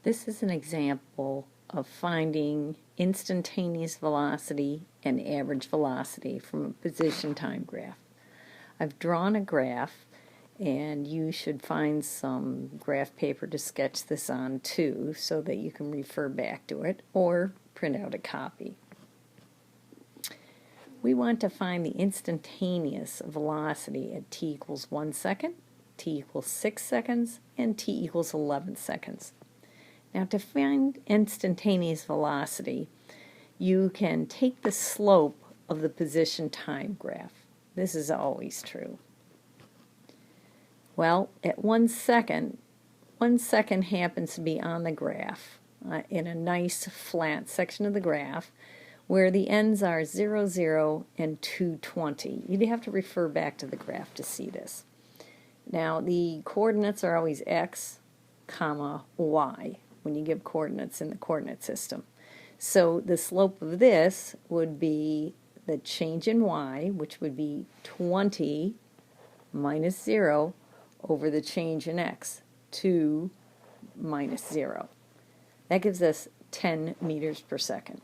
This is an example of finding instantaneous velocity and average velocity from a position time graph. I've drawn a graph, and you should find some graph paper to sketch this on too, so that you can refer back to it or print out a copy. We want to find the instantaneous velocity at t equals 1 second, t equals 6 seconds, and t equals 11 seconds. Now, to find instantaneous velocity, you can take the slope of the position time graph. This is always true. Well, at 1 second happens to be on the graph in a nice flat section of the graph where the ends are 0, 0, and 220. You'd have to refer back to the graph to see this. Now, the coordinates are always x, comma, y when you give coordinates in the coordinate system. So the slope of this would be the change in y, which would be 20 minus 0 over the change in x, 2 minus 0. That gives us 10 meters per second.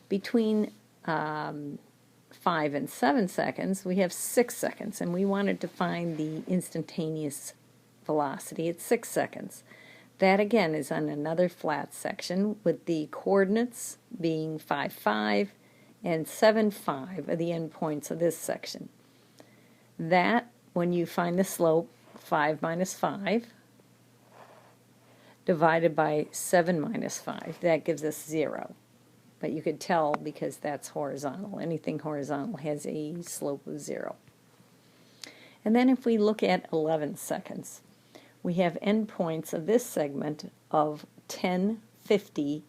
Between 5 and 7 seconds, we have 6 seconds, and we wanted to find the instantaneous velocity at 6 seconds. That again is on another flat section with the coordinates being 5, 5 and 7, 5 are the endpoints of this section. That, when you find the slope, 5 minus 5 divided by 7 minus 5, that gives us 0. But you could tell because that's horizontal. Anything horizontal has a slope of 0. And then if we look at 11 seconds, we have endpoints of this segment of 10, 50,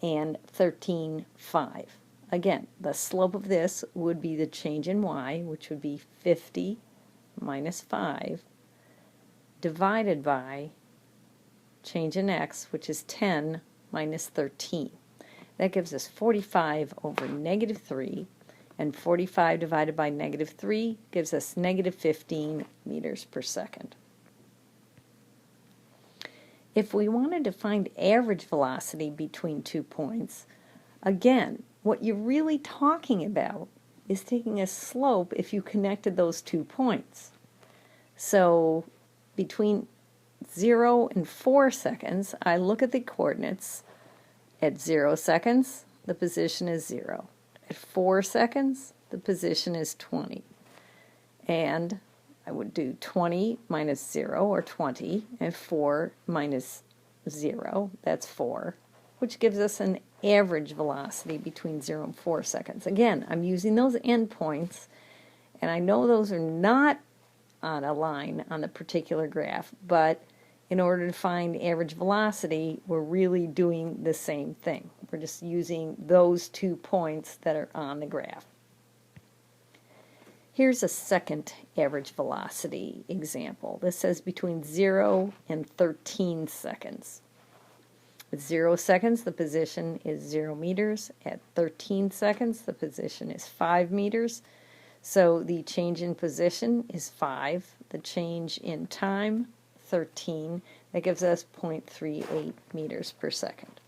and 13, 5. Again, the slope of this would be the change in y, which would be 50 minus 5, divided by change in x, which is 10 minus 13. That gives us 45 over negative 3, and 45 divided by negative 3 gives us negative 15 meters per second. If we wanted to find average velocity between 2 points, again, what you're really talking about is taking a slope if you connected those 2 points. So between 0 and 4 seconds, I look at the coordinates. At 0 seconds, the position is 0. At 4 seconds, the position is 20. And I would do 20 minus 0, or 20, and 4 minus 0, that's 4, which gives us an average velocity between 0 and 4 seconds. Again, I'm using those endpoints, and I know those are not on a line on the particular graph, but in order to find average velocity, we're really doing the same thing. We're just using those 2 points that are on the graph. Here's a second average velocity example. This says between 0 and 13 seconds. At 0 seconds, the position is 0 meters. At 13 seconds, the position is 5 meters. So the change in position is 5. The change in time, 13. That gives us 0.38 meters per second.